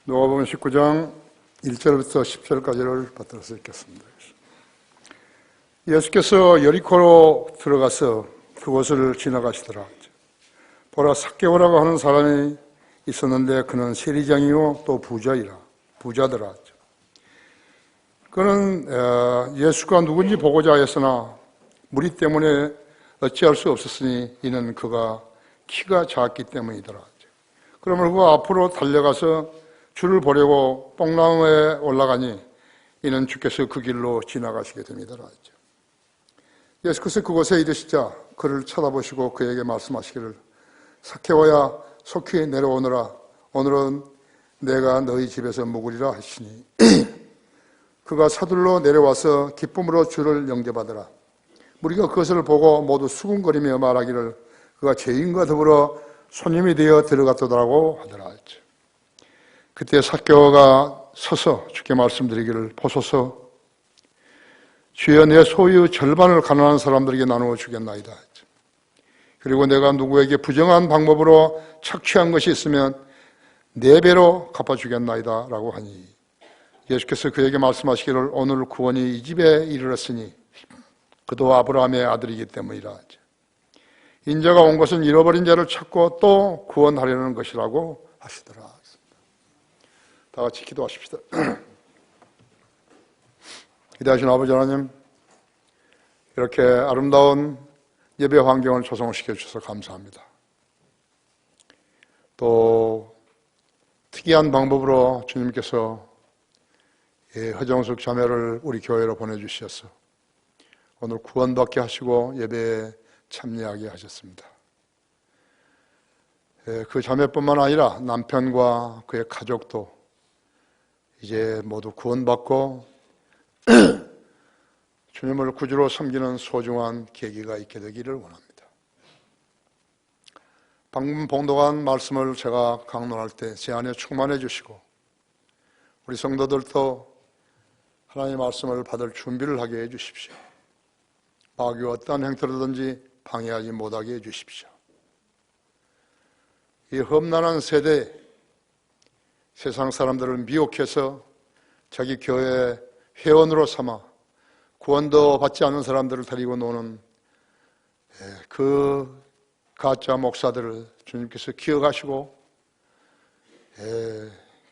누가복음 19장 1절부터 10절까지를 받들어서 읽겠습니다. 예수께서 여리코로 들어가서 그곳을 지나가시더라. 보라, 삭개오라고 하는 사람이 있었는데 그는 세리장이요 또 부자더라. 그는 예수가 누군지 보고자 했으나 무리 때문에 어찌할 수 없었으니 이는 그가 키가 작기 때문이더라. 그러므로 그가 앞으로 달려가서 주를 보려고 뽕나무에 올라가니 이는 주께서 그 길로 지나가시게 됩니다. 예수께서 그곳에 이르시자 그를 쳐다보시고 그에게 말씀하시기를 삭개오야 속히 내려오너라. 오늘은 내가 너희 집에서 묵으리라 하시니 그가 서둘러 내려와서 기쁨으로 주를 영접하더라. 우리가 그것을 보고 모두 수군거리며 말하기를 그가 죄인과 더불어 손님이 되어 들어갔더라고 하더라. 그때 삭개오가 서서 주께 말씀드리기를 보소서, 주여 내 소유 절반을 가난한 사람들에게 나누어 주겠나이다. 그리고 내가 누구에게 부정한 방법으로 착취한 것이 있으면 4배로 갚아주겠나이다 라고 하니 예수께서 그에게 말씀하시기를 오늘 구원이 이 집에 이르렀으니 그도 아브라함의 아들이기 때문이라. 인자가 온 것은 잃어버린 자를 찾고 또 구원하려는 것이라고 하시더라. 다 같이 기도하십시다. 기대하신 아버지 하나님, 이렇게 아름다운 예배 환경을 조성시켜 주셔서 감사합니다. 또 특이한 방법으로 주님께서 허정숙 자매를 우리 교회로 보내주셔서 오늘 구원받게 하시고 예배에 참여하게 하셨습니다. 그 자매뿐만 아니라 남편과 그의 가족도 이제 모두 구원받고 주님을 구주로 섬기는 소중한 계기가 있게 되기를 원합니다. 방금 봉독한 말씀을 제가 강론할 때 제 안에 충만해 주시고 우리 성도들도 하나님의 말씀을 받을 준비를 하게 해 주십시오. 마귀가 어떠한 행태로든지 방해하지 못하게 해 주십시오. 이 험난한 세대에 세상 사람들을 미혹해서 자기 교회 회원으로 삼아 구원도 받지 않은 사람들을 데리고 노는 그 가짜 목사들을 주님께서 기억하시고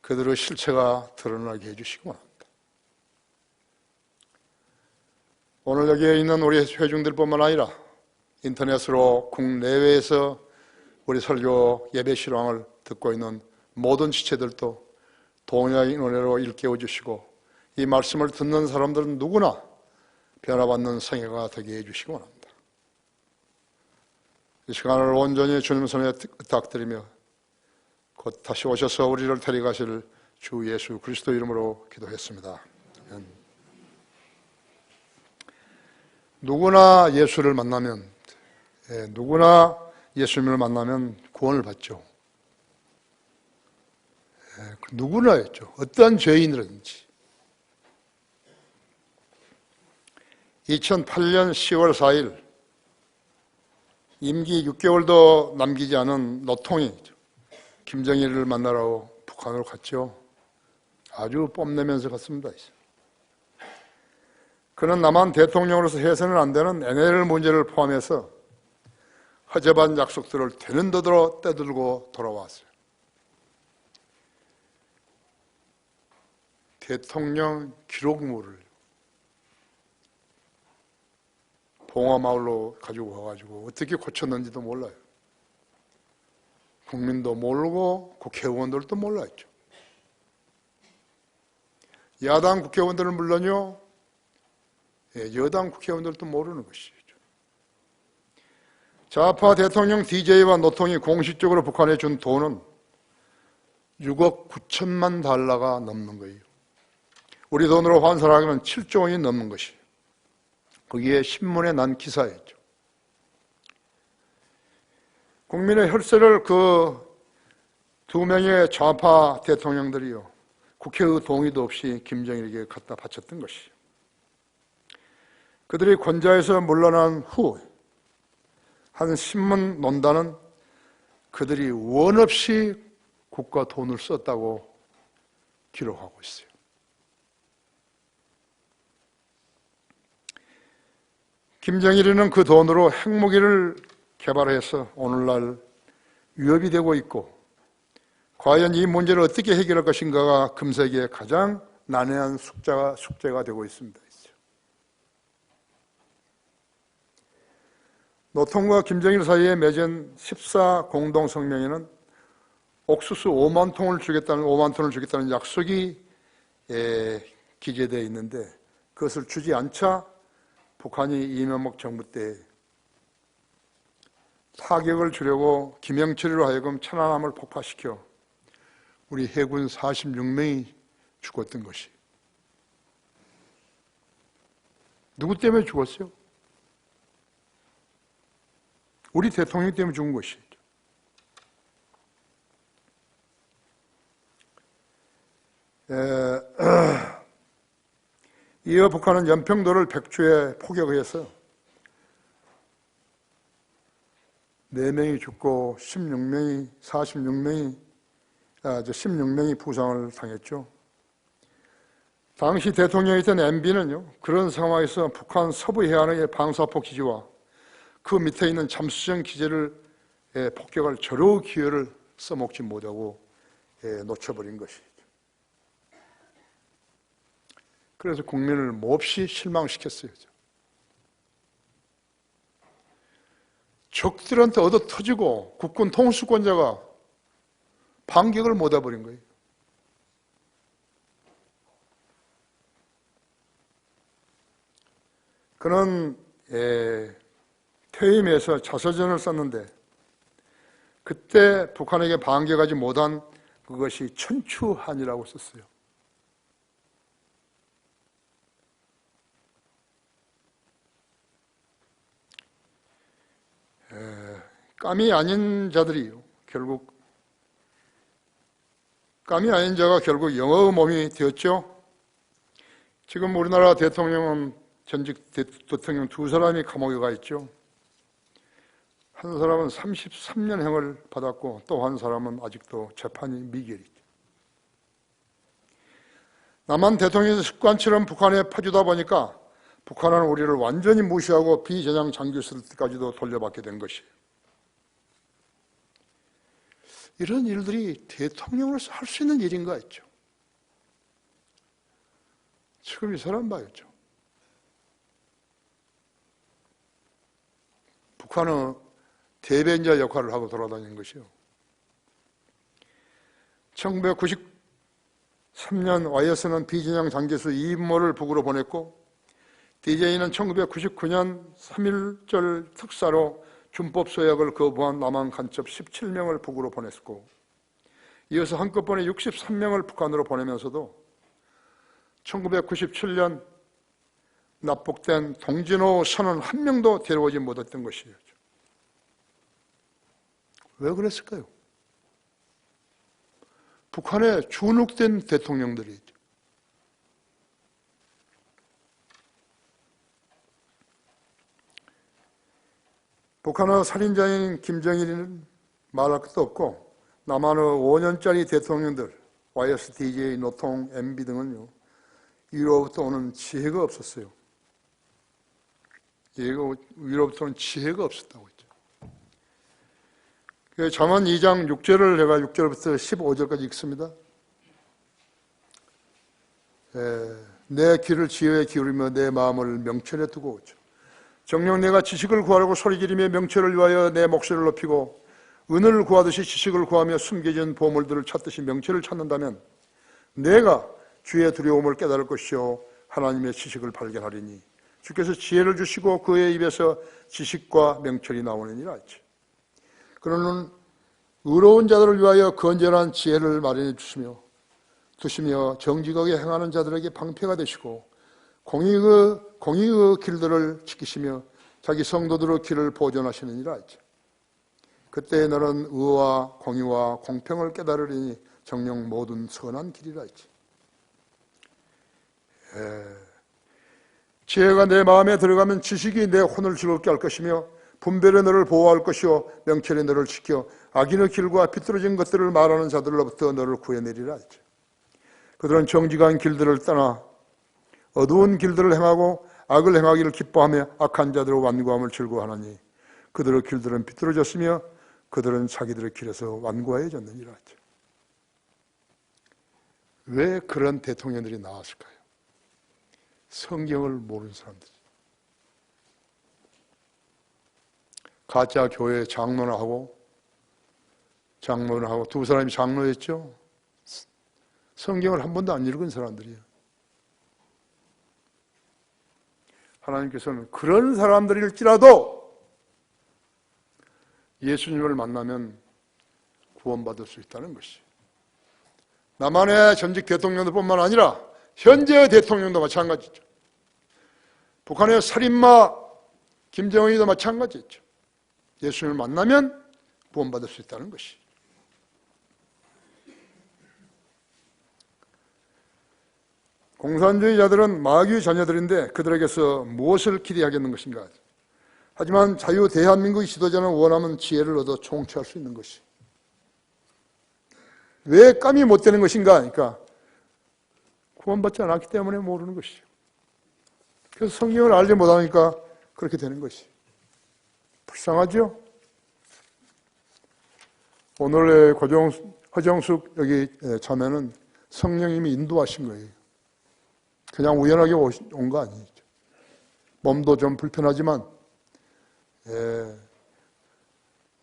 그들의 실체가 드러나게 해주시기 원합니다. 오늘 여기에 있는 우리 회중들뿐만 아니라 인터넷으로 국내외에서 우리 설교 예배 실황을 듣고 있는 모든 지체들도 동일한 은혜로 일깨워 주시고 이 말씀을 듣는 사람들은 누구나 변화받는 성회가 되게 해주시기 원합니다. 이 시간을 온전히 주님 손에 부탁드리며 곧 다시 오셔서 우리를 데려가실 주 예수 그리스도 이름으로 기도했습니다. 누구나 예수를 만나면 누구나 예수님을 만나면 구원을 받죠. 누구나였죠. 어떠한 죄인이든지. 2008년 10월 4일 임기 6개월도 남기지 않은 노통이 김정일을 만나러 북한으로 갔죠. 아주 뽐내면서 갔습니다. 그는 남한 대통령으로서 해서는 안 되는 NL 문제를 포함해서 허접한 약속들을 되는 대로 떼들고 돌아왔어요. 대통령 기록물을 봉화마을로 가지고 와가지고 어떻게 고쳤는지도 몰라요. 국민도 모르고 국회의원들도 몰라있죠. 야당 국회의원들은 물론요, 여당 국회의원들도 모르는 것이죠. 좌파 대통령 DJ와 노통이 공식적으로 북한에 준 돈은 6억 9천만 달러가 넘는 거예요. 우리 돈으로 환산하면 7조 원이 넘는 것이에요. 거기에 신문에 난 기사였죠. 국민의 혈세를 그 2명의 좌파 대통령들이요, 국회의 동의도 없이 김정일에게 갖다 바쳤던 것이에요. 그들이 권좌에서 물러난 후 한 신문 논단은 그들이 원 없이 국가 돈을 썼다고 기록하고 있어요. 김정일이는 그 돈으로 핵무기를 개발해서 오늘날 위협이 되고 있고, 과연 이 문제를 어떻게 해결할 것인가가 금세기의 가장 난해한 숙제가 되고 있습니다. 노통과 김정일 사이에 맺은 14 공동성명에는 옥수수 5만 톤을 주겠다는 약속이 기재되어 있는데, 그것을 주지 않자 북한이 이명박 정부 때 타격을 주려고 김영철이로 하여금 천안함을 폭파시켜 우리 해군 46명이 죽었던 것이, 누구 때문에 죽었어요? 우리 대통령 때문에 죽은 것이죠. 이어 북한은 연평도를 백주에 포격해서 4명이 죽고 16명이 부상을 당했죠. 당시 대통령이었던 MB는요, 그런 상황에서 북한 서부 해안의 방사포 기지와 그 밑에 있는 잠수정 기지를 폭격할 저런 기회를 써먹지 못하고 놓쳐버린 것이죠. 그래서 국민을 몹시 실망시켰어요. 적들한테 얻어 터지고 국군 통수권자가 반격을 못 해버린 거예요. 그는 퇴임해서 자서전을 썼는데, 그때 북한에게 반격하지 못한 그것이 천추한이라고 썼어요. 깜이 아닌 자들이요, 깜이 아닌 자가 결국 영어의 몸이 되었죠. 지금 우리나라 대통령은 전직 대통령 2사람이 감옥에 가 있죠. 한 사람은 33년형을 받았고 또 한 사람은 아직도 재판이 미결이죠. 남한 대통령의 습관처럼 북한에 퍼주다 보니까 북한은 우리를 완전히 무시하고 비전향 장교들까지도 돌려받게 된 것이에요. 이런 일들이 대통령으로서 할 수 있는 일인가 했죠. 지금 이 사람 봐야죠. 북한은 대변자 역할을 하고 돌아다니는 것이요. 1993년 YS는 비전향 장교수 이인모를 북으로 보냈고, DJ는 1999년 3.1절 특사로 준법 서약을 거부한 남한 간첩 17명을 북으로 보냈고, 이어서 한꺼번에 63명을 북한으로 보내면서도 1997년 납북된 동진호 선원 한 명도 데려오지 못했던 것이에요. 왜 그랬을까요? 북한에 주눅된 대통령들이죠. 북한의 살인자인 김정일은 말할 것도 없고, 남한의 5년짜리 대통령들, YS, DJ, 노통, MB 등은요, 위로부터 오는 지혜가 없었어요. 위로부터 오는 지혜가 없었다고 했죠. 잠언 2장 6절을 내가 6절부터 15절까지 읽습니다. 내 귀를 지혜에 기울이며 내 마음을 명철에 두고 오죠. 정녕 내가 지식을 구하려고 소리지르며 명철을 위하여 내 목소리를 높이고 은을 구하듯이 지식을 구하며 숨겨진 보물들을 찾듯이 명철을 찾는다면 내가 주의 두려움을 깨달을 것이요 하나님의 지식을 발견하리니 주께서 지혜를 주시고 그의 입에서 지식과 명철이 나오느니라 했지. 그러는 의로운 자들을 위하여 건전한 지혜를 마련해 두시며 정직하게 행하는 자들에게 방패가 되시고 공의의 길들을 지키시며 자기 성도들의 길을 보존하시느니라 했지. 그때 너는 의와 공의와 공평을 깨달으리니 정녕 모든 선한 길이라 했지. 지혜가 내 마음에 들어가면 지식이 내 혼을 즐겁게 할 것이며 분별에 너를 보호할 것이요 명철에 너를 지켜 악인의 길과 비뚤어진 것들을 말하는 자들로부터 너를 구해내리라 했지. 그들은 정직한 길들을 떠나 어두운 길들을 행하고 악을 행하기를 기뻐하며 악한 자들의 완고함을 즐거워하나니 그들의 길들은 비뚤어졌으며 그들은 자기들의 길에서 완고하여졌느니라 하죠. 왜 그런 대통령들이 나왔을까요? 성경을 모르는 사람들. 가짜 교회 장로하고 두 사람이 장로였죠. 성경을 한 번도 안 읽은 사람들이에요. 하나님께서는 그런 사람들일지라도 예수님을 만나면 구원받을 수 있다는 것이. 남한의 전직 대통령들뿐만 아니라 현재 대통령도 마찬가지죠. 북한의 살인마 김정은이도 마찬가지죠. 예수님을 만나면 구원받을 수 있다는 것이. 공산주의자들은 마귀의 자녀들인데 그들에게서 무엇을 기대하겠는 것인가? 하지만 자유 대한민국의 지도자는 원하면 지혜를 얻어 총치할 수 있는 것이. 왜 깜이 못 되는 것인가? 그러니까 구원받지 않았기 때문에 모르는 것이죠. 그래서 성경을 알지 못하니까 그렇게 되는 것이. 불쌍하죠? 오늘의 허정숙 여기 자매는 성령님이 인도하신 거예요. 그냥 우연하게 온 거 아니죠. 몸도 좀 불편하지만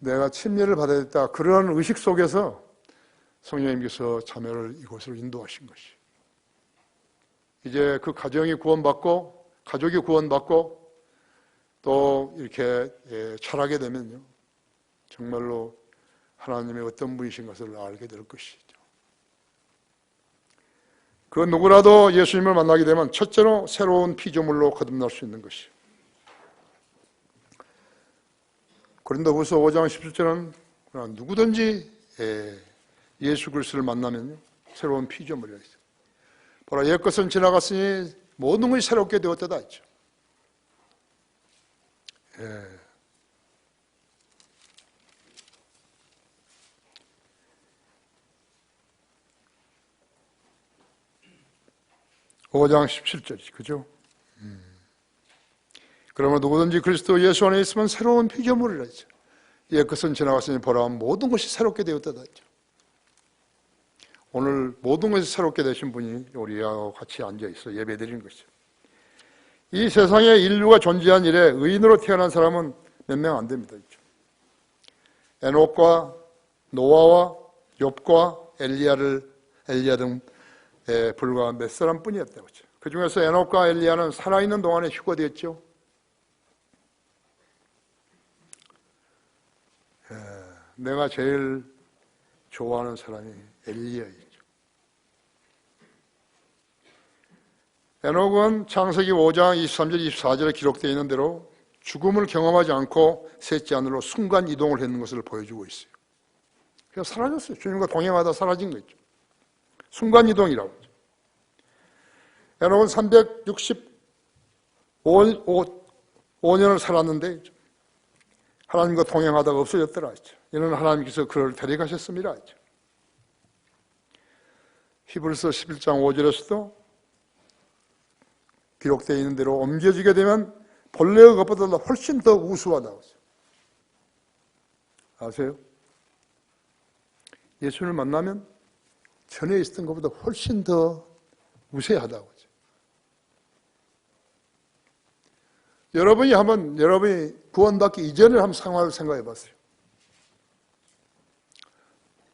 내가 침례를 받아야겠다 그런 의식 속에서 성령님께서 자매를 이곳으로 인도하신 것이. 이제 그 가정이 구원받고 가족이 구원받고 또 이렇게 철하게 되면요 정말로 하나님의 어떤 분이신 것을 알게 될 것이죠. 그 누구라도 예수님을 만나게 되면 첫째로 새로운 피조물로 거듭날 수 있는 것이요. 고린도후서 5장 17절은 누구든지 예수 그리스도를 만나면요 새로운 피조물이라 했어요. 보라 옛것은 지나갔으니 모든 것이 새롭게 되었다 했죠. 예. 5장 17절이지, 그죠? 그러면 누구든지 그리스도 예수 안에 있으면 새로운 피조물이라 했죠. 옛것은 지나갔으니 보라 모든 것이 새롭게 되었다 했죠. 오늘 모든 것이 새롭게 되신 분이 우리와 같이 앉아있어 예배드리는 것이죠. 이 세상에 인류가 존재한 이래 의인으로 태어난 사람은 몇 명 안 됩니다. 에녹과 노아와 욥과 엘리야 등에 불과 몇 사람뿐이었다고 했죠. 그 중에서 에녹과 엘리야는 살아있는 동안에 휴거되었죠. 내가 제일 좋아하는 사람이 엘리야이죠. 에녹은 창세기 5장 23절 24절에 기록되어 있는 대로 죽음을 경험하지 않고 셋째 하늘로 순간 이동을 했는 것을 보여주고 있어요. 그래서 사라졌어요. 주님과 동행하다 사라진 거죠. 순간 이동이라고 하죠. 에녹은 365년을 살았는데 하나님과 동행하다가 없어졌더라 했죠. 이는 하나님께서 그를 데려가셨습니다 했죠. 히브리서 11장 5절에서도 기록되어 있는 대로 옮겨지게 되면 본래의 것보다 훨씬 더 우수하다고 하죠. 아세요? 예수를 만나면 전에 있었던 것보다 훨씬 더 우세하다고 하죠. 여러분이 구원받기 이전에 한번 상황을 생각해 봤어요.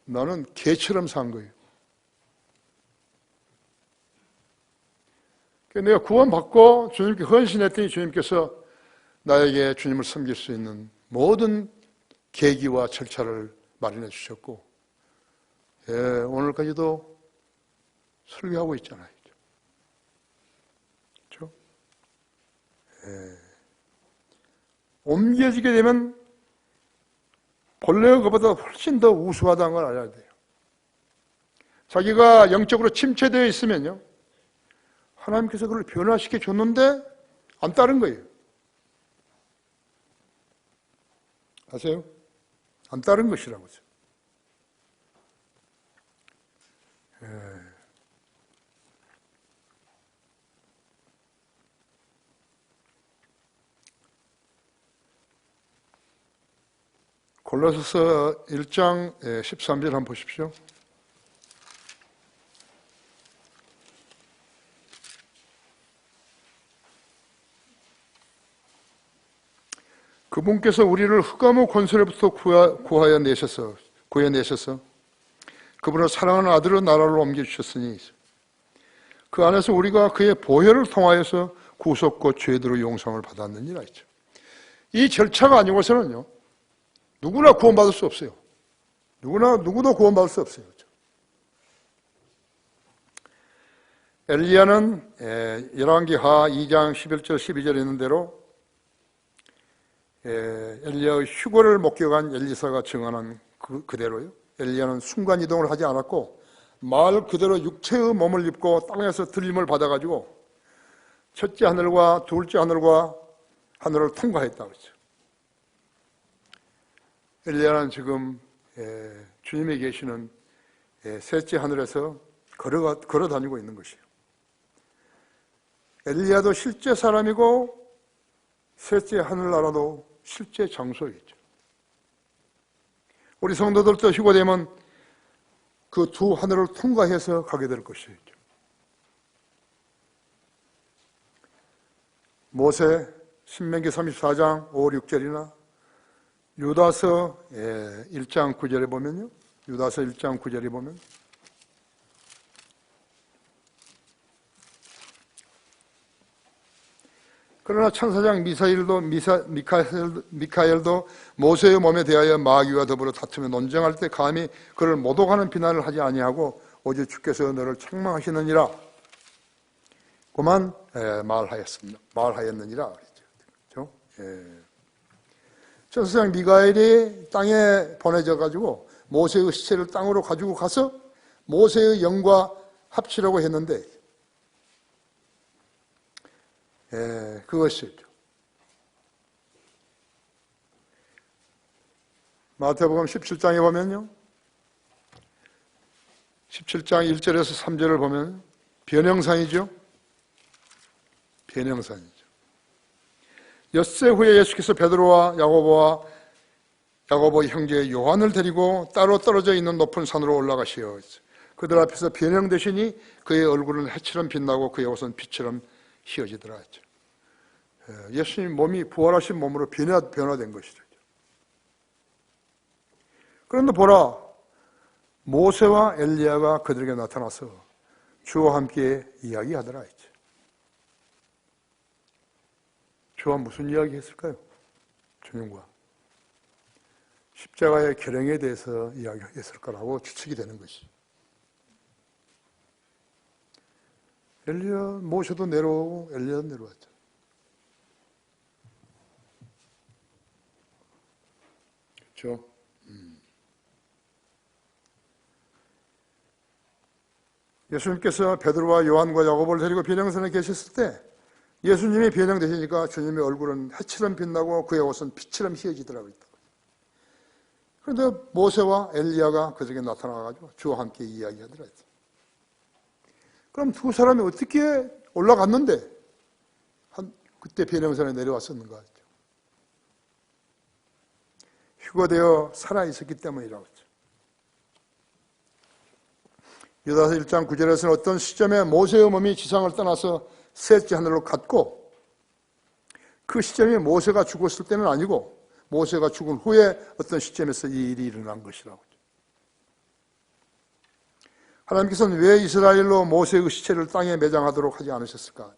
나는 개처럼 산 거예요. 내가 구원받고 주님께 헌신했더니 주님께서 나에게 주님을 섬길 수 있는 모든 계기와 절차를 마련해 주셨고, 오늘까지도 설교하고 있잖아요. 그렇죠? 옮겨지게 되면 본래의 것보다 훨씬 더 우수하다는 걸 알아야 돼요. 자기가 영적으로 침체되어 있으면요, 하나님께서 그걸 변화시켜 줬는데 안 따른 거예요. 아세요? 안 따른 것이라고요. 골로새서 1장 13절 한번 보십시오. 그분께서 우리를 흑암의 권세로부터 구해내셔서 그분을 사랑하는 아들의 나라로 옮겨주셨으니 그 안에서 우리가 그의 보혈을 통하여서 구속과 죄대로 용서를 받았느니라 했죠. 이 절차가 아니고서는요, 누구나 구원받을 수 없어요. 누구도 구원받을 수 없어요. 그렇죠? 엘리야는 열왕기하 2장 11절 12절에 있는 대로 엘리야의 휴거를 목격한 엘리사가 증언한 그대로요. 엘리야는 순간이동을 하지 않았고 말 그대로 육체의 몸을 입고 땅에서 들림을 받아가지고 첫째 하늘과 둘째 하늘과 하늘을 통과했다고 했죠. 엘리야는 지금 주님이 계시는 셋째 하늘에서 걸어 다니고 있는 것이에요. 엘리야도 실제 사람이고 셋째 하늘나라도 실제 장소이죠. 우리 성도들도 휴거되면 그 두 하늘을 통과해서 가게 될 것이죠. 모세 신명기 34장 5, 6절이나 유다서 1장 9절에 보면요. 유다서 1장 9절에 보면 그러나 천사장 미카엘도 모세의 몸에 대하여 마귀와 더불어 다투며 논쟁할 때 감히 그를 모독하는 비난을 하지 아니하고 오직 주께서 너를 책망하시느니라 그만 말하였느니라 그렇죠? 천사장 미카엘이 땅에 보내져 가지고 모세의 시체를 땅으로 가지고 가서 모세의 영과 합치려고 했는데 그것이죠. 마태복음 17장에 보면요. 17장 1절에서 3절을 보면 변형산이죠. 변형산이죠. 엿새 후에 예수께서 베드로와 야고보 형제 요한을 데리고 따로 떨어져 있는 높은 산으로 올라가시어 그들 앞에서 변형되시니 그의 얼굴은 해처럼 빛나고 그의 옷은 빛처럼 휘어지더라 했죠. 예수님 몸이 부활하신 몸으로 변화된 것이죠. 그런데 보라, 모세와 엘리야가 그들에게 나타나서 주와 함께 이야기하더라 했죠. 주와 무슨 이야기 했을까요? 주님과 십자가의 결행에 대해서 이야기했을 거라고 추측이 되는 것이죠. 엘리야, 모세도 내려오고 엘리야도 내려왔죠. 그렇죠? 예수님께서 베드로와 요한과 야고보를 데리고 변형산에 계셨을 때 예수님이 변형되시니까 주님의 얼굴은 해처럼 빛나고 그의 옷은 빛처럼 휘어지더라고요. 그런데 모세와 엘리야가 그들에게 나타나가지고 주와 함께 이야기하더라. 그럼 두 사람이 어떻게 올라갔는데 그때 변형산에 내려왔었는가 했죠. 휴거되어 살아있었기 때문이라고 했죠. 유다서 1장 9절에서는 어떤 시점에 모세의 몸이 지상을 떠나서 셋째 하늘로 갔고 그 시점이 모세가 죽었을 때는 아니고 모세가 죽은 후에 어떤 시점에서 이 일이 일어난 것이라고 했죠. 하나님께서는 왜 이스라엘로 모세의 시체를 땅에 매장하도록 하지 않으셨을까?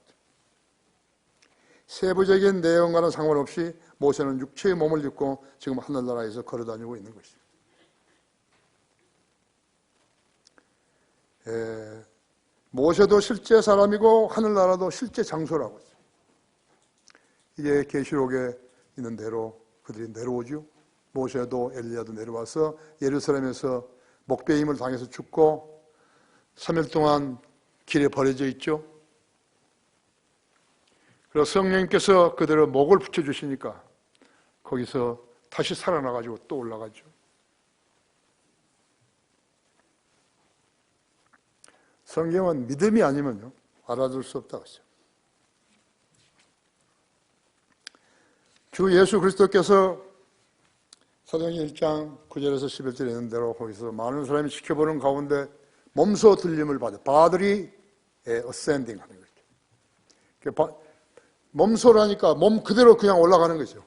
세부적인 내용과는 상관없이 모세는 육체의 몸을 입고 지금 하늘나라에서 걸어다니고 있는 것이죠. 모세도 실제 사람이고 하늘나라도 실제 장소라고 했어요. 이게 계시록에 있는 대로 그들이 내려오죠. 모세도 엘리야도 내려와서 예루살렘에서 목베임을 당해서 죽고 3일 동안 길에 버려져 있죠. 그래서 성령님께서 그들의 목을 붙여주시니까 거기서 다시 살아나가지고 또 올라가죠. 성경은 믿음이 아니면요 알아둘 수 없다고 했어요. 주 예수 그리스도께서 사도행전 1장 9절에서 11절에 있는 대로 거기서 많은 사람이 지켜보는 가운데 몸소 들림을 받아 바들이 어센딩 하는 거죠. 몸소라니까 몸 그대로 그냥 올라가는 거죠.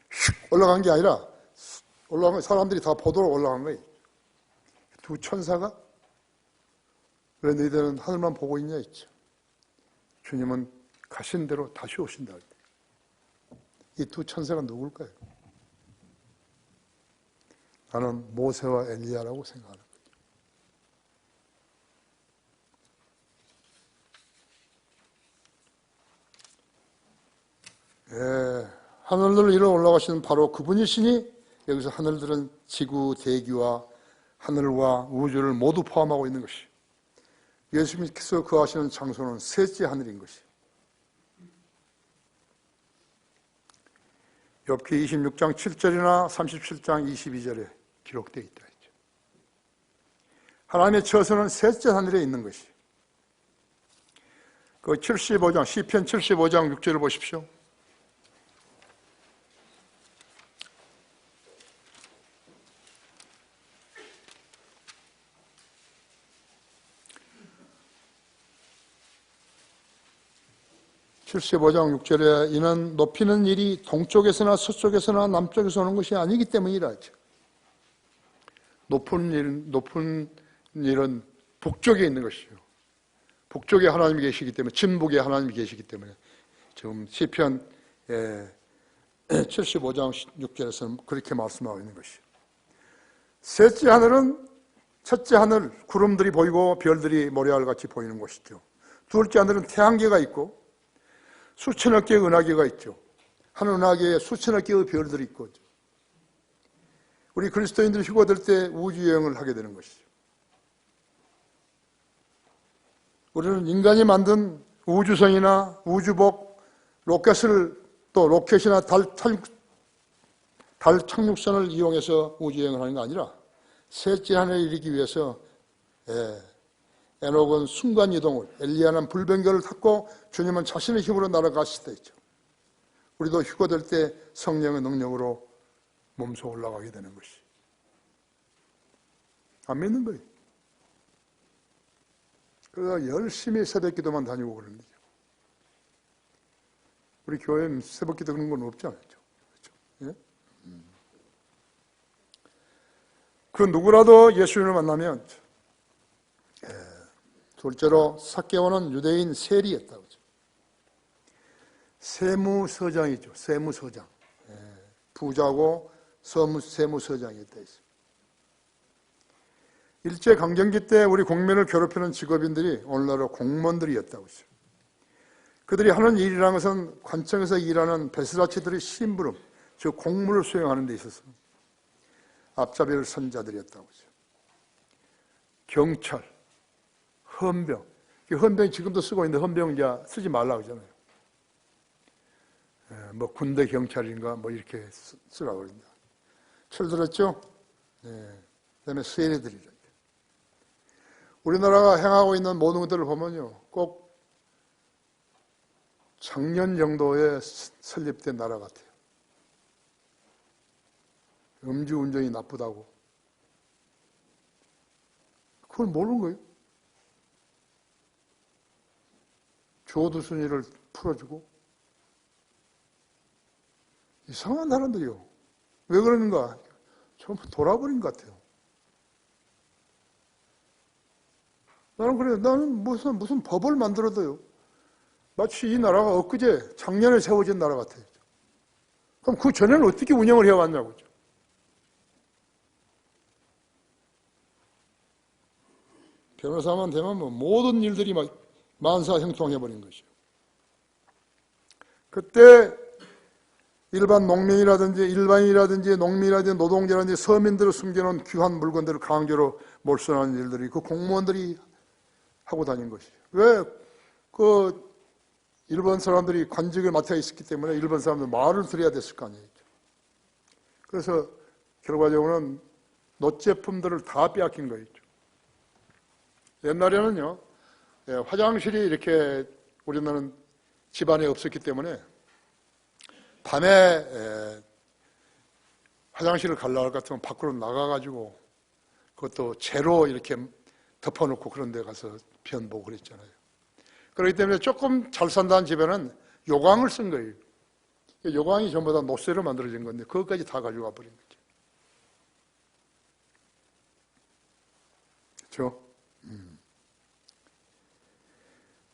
슉 올라간 게 아니라 올라간 사람들이 다 보도록 올라간 거예요. 두 천사가 왜 너희들은 하늘만 보고 있냐 했죠. 주님은 가신 대로 다시 오신다. 이 두 천사가 누굴까요? 나는 모세와 엘리야라고 생각하는 거죠. 하늘을 위로 올라가시는 바로 그분이시니 여기서 하늘들은 지구, 대기와 하늘과 우주를 모두 포함하고 있는 것이 예수님께서 거하시는 장소는 셋째 하늘인 것이 욥기 26장 7절이나 37장 22절에 기록되어 있다 했죠. 하나님의 처소는 셋째 하늘에 있는 것이 그 75장 시편 75장 6절을 보십시오. (75장 6절에) 이는 높이는 일이 동쪽에서나 서쪽에서나 남쪽에서 오는 것이 아니기 때문이라 하죠. 높은 일은 북쪽에 있는 것이요. 북쪽에 하나님이 계시기 때문에, 진북에 하나님이 계시기 때문에 지금 시편 75장 6절에서는 그렇게 말씀하고 있는 것이요. 셋째 하늘은 첫째 하늘 구름들이 보이고 별들이 모래알같이 보이는 곳이죠. 둘째 하늘은 태양계가 있고 수천억 개의 은하계가 있죠. 한 은하계에 수천억 개의 별들이 있고 우리 그리스도인들이 휴가 될 때 우주여행을 하게 되는 것이죠. 우리는 인간이 만든 우주선이나 우주복, 로켓을 또 로켓이나 달 착륙선을 이용해서 우주여행을 하는 게 아니라 셋째 하늘에 이르기 위해서 에녹은 순간이동을, 엘리야는 불변결을 탔고 주님은 자신의 힘으로 날아가실 때 있죠. 우리도 휴거될 때 성령의 능력으로 몸소 올라가게 되는 것이. 안 믿는 거예요. 그래서 열심히 새벽기도만 다니고 그러는 거죠. 우리 교회는 새벽기도 그런 건 없지 않죠. 그렇죠? 예? 그 누구라도 예수님을 만나면 둘째로 삭개오는 유대인 세리였다고 하죠. 세무서장이죠. 세무서장. 부자고 세무서장이었다 했어요. 일제강점기 때 우리 국민을 괴롭히는 직업인들이 오늘날의 공무원들이었다고 했어요. 그들이 하는 일이라는 것은 관청에서 일하는 베스라치들의 심부름, 즉 공무를 수행하는 데 있어서 앞잡이를 선 자들이었다고 했어요. 경찰, 헌병. 헌병이 지금도 쓰고 있는데 헌병 이제 쓰지 말라고 하잖아요. 뭐 군대 경찰인가 뭐 이렇게 쓰라고 그럽니다. 철들었죠? 그 다음에 세리들이죠. 우리나라가 행하고 있는 모든 것들을 보면요. 꼭 작년 정도에 설립된 나라 같아요. 음주운전이 나쁘다고. 그걸 모르는 거예요. 조두순위를 풀어주고. 이상한 사람들이요. 왜 그러는가? 전부 돌아버린 것 같아요. 나는 그래요. 나는 무슨 법을 만들어도요. 마치 이 나라가 엊그제 작년에 세워진 나라 같아요. 그럼 그 전에는 어떻게 운영을 해왔냐고. 변호사만 되면 뭐 모든 일들이 막 만사형통해버린 것이요. 그때 일반 농민이라든지 일반인이라든지 농민이라든지 노동자라든지 서민들을 숨겨놓은 귀한 물건들을 강제로 몰수하는 일들이 그 공무원들이 하고 다닌 것이죠. 왜? 그 일본 사람들이 관직을 맡아 있었기 때문에 일본 사람들 말을 들어야 됐을 거 아니에요. 그래서 결과적으로는 노제품들을 다 빼앗긴 거였죠. 옛날에는요, 화장실이 이렇게 우리나라는 집안에 없었기 때문에 밤에 화장실을 가려고 할 것 같으면 밖으로 나가가지고 그것도 재로 이렇게 덮어놓고 그런 데 가서 편보고 그랬잖아요. 그렇기 때문에 조금 잘 산다는 집에는 요강을 쓴 거예요. 요강이 전부 다 노쇠로 만들어진 건데 그것까지 다 가져가 버린 거죠. 그렇죠?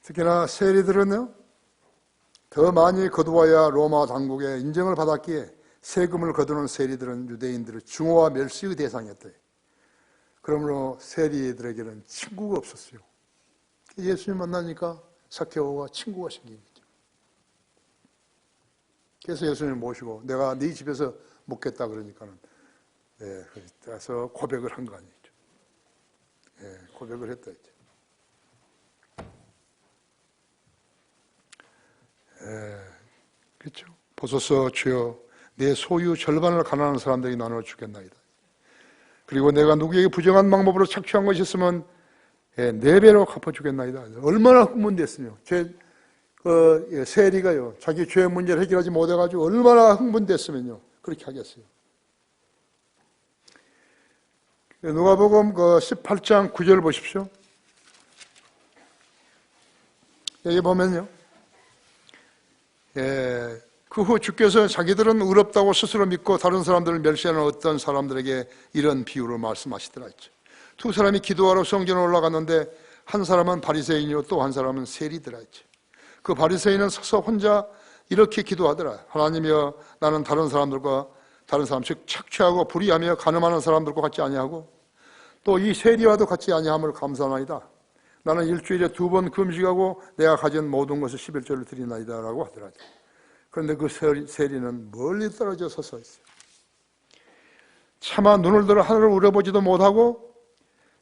특히나 세리들은요, 더 많이 거두어야 로마 당국의 인정을 받았기에 세금을 거두는 세리들은 유대인들의 증오와 멸시의 대상이었대요. 그러므로 세리들에게는 친구가 없었어요. 예수님 만나니까 삭개오와 친구가 생긴 거죠. 그래서 예수님을 모시고 내가 네 집에서 묵겠다 그러니까는 그래서 고백을 한 거 아니죠. 고백을 했다 이제. 그렇죠. 보소서 주여 내 소유 절반을 가난한 사람들에게 나눠 주겠나이다. 그리고 내가 누구에게 부정한 방법으로 착취한 것이 있으면 4배로 갚아주겠나이다. 얼마나 흥분됐으며 세리가요 자기 죄의 문제를 해결하지 못해가지고 얼마나 흥분됐으면요 그렇게 하겠어요. 누가복음 18장 9절 보십시오. 여기 보면요, 그 후 주께서 자기들은 의롭다고 스스로 믿고 다른 사람들을 멸시하는 어떤 사람들에게 이런 비유를 말씀하시더라 했죠. 두 사람이 기도하러 성전에 올라갔는데 한 사람은 바리새인이요 또 한 사람은 세리더라 했죠. 그 바리새인은 서서 혼자 이렇게 기도하더라. 하나님이여 나는 다른 사람 즉 착취하고 불의하며 간음하는 사람들과 같지 아니하고 또 이 세리와도 같지 아니함을 감사하나이다. 나는 일주일에 2번 금식하고 내가 가진 모든 것을 11조를 드리나이다 라고 하더라. 그런데 그 세리는 멀리 떨어져 서서 있어요. 차마 눈을 들어 하늘을 우려보지도 못하고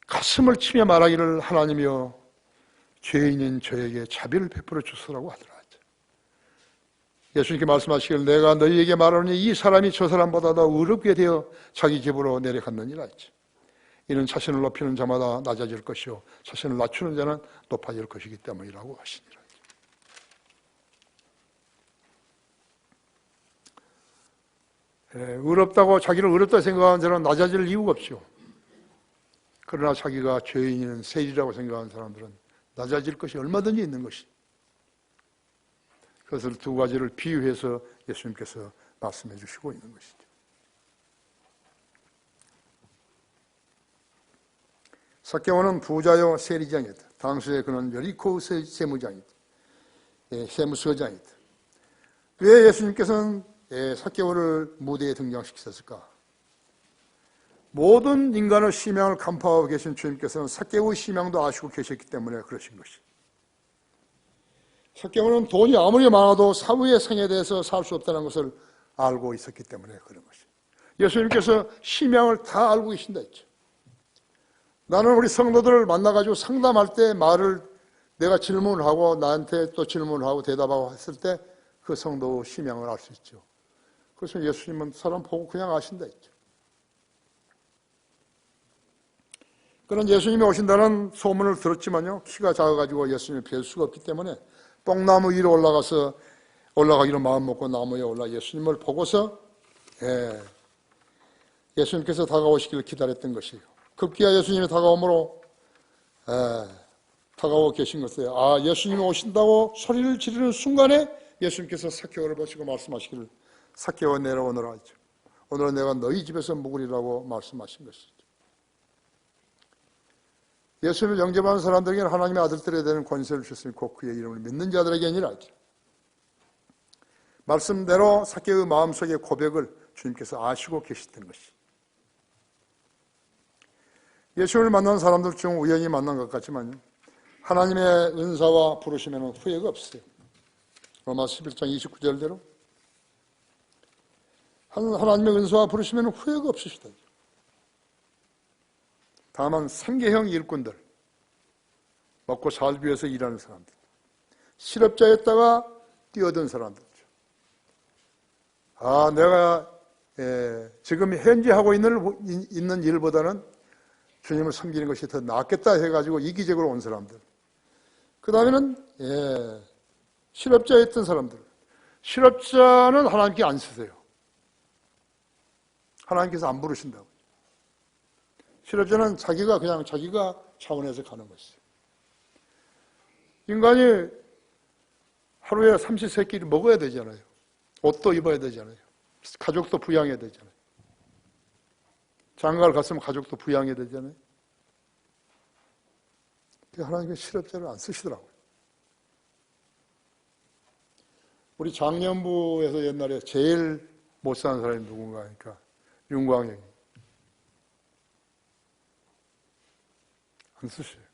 가슴을 치며 말하기를 하나님이여 죄인인 저에게 자비를 베풀어 주소라고 하더라. 예수님께 말씀하시길 내가 너희에게 말하노니 이 사람이 저 사람보다 더 의롭게 되어 자기 집으로 내려갔느니라 했지. 이는 자신을 높이는 자마다 낮아질 것이요 자신을 낮추는 자는 높아질 것이기 때문이라고 하시니라. 의롭다고 자기를 의롭다 생각하는 자는 낮아질 이유가 없죠. 그러나 자기가 죄인인 세리라고 생각하는 사람들은 낮아질 것이 얼마든지 있는 것이. 그것을 두 가지를 비유해서 예수님께서 말씀해 주시고 있는 것이죠. 삭개오는 부자요 세리장이었다. 당시에 그는 여리코 세무장이었다. 세무서장이었다. 왜 예수님께서는 삭개오를 무대에 등장시키셨을까? 모든 인간의 심양을 간파하고 계신 주님께서는 삭개오의 심양도 아시고 계셨기 때문에 그러신 것이. 삭개오는 돈이 아무리 많아도 사후의 생에 대해서 살 수 없다는 것을 알고 있었기 때문에 그런 것이. 예수님께서 심양을 다 알고 계신다 했죠. 나는 우리 성도들을 만나가지고 상담할 때 내가 질문을 하고 나한테 또 질문을 하고 대답하고 했을 때 그 성도의 심양을 알 수 있죠. 그래서 예수님은 사람 보고 그냥 아신다 했죠. 그런 예수님이 오신다는 소문을 들었지만요, 키가 작아가지고 예수님을 뵐 수가 없기 때문에 뽕나무 위로 올라가기로 마음먹고 나무에 올라 예수님을 보고서 예수님께서 다가오시기를 기다렸던 것이에요. 급기야 예수님이 다가오므로 다가오고 계신 것이에요. 예수님이 오신다고 소리를 지르는 순간에 예수님께서 삭개오를 보시고 말씀하시기를 삭개오 내려오너라 하죠. 오늘은 내가 너희 집에서 묵으리라고 말씀하신 것이죠. 예수님을 영접하는 사람들에게는 하나님의 아들들에 대한 권세를 주셨으니 곧 그의 이름을 믿는 자들에게니라 하죠. 말씀대로 삭개오의 마음속의 고백을 주님께서 아시고 계시던 것이. 예수님을 만난 사람들 중 우연히 만난 것 같지만요, 하나님의 은사와 부르심에는 후회가 없어요. 로마서 11장 29절대로 하나님의 은사와 부르심에는 후회가 없으시다. 다만 생계형 일꾼들, 먹고 살기 위해서 일하는 사람들, 실업자였다가 뛰어든 사람들이죠. 내가 지금 현재 하고 있는 일보다는 주님을 섬기는 것이 더 낫겠다 해가지고 이기적으로 온 사람들. 그 다음에는 실업자였던 사람들. 실업자는 하나님께 안 쓰세요. 하나님께서 안 부르신다고. 실업자는 자기가 차원에서 가는 것이에요. 인간이 하루에 삼시세끼를 먹어야 되잖아요. 옷도 입어야 되잖아요. 가족도 부양해야 되잖아요. 장가를 갔으면 가족도 부양해야 되잖아요. 하나님께서 실업자를 안 쓰시더라고요. 우리 장년부에서 옛날에 제일 못 사는 사람이 누군가 하니까 윤광영이. 안 쓰셔요.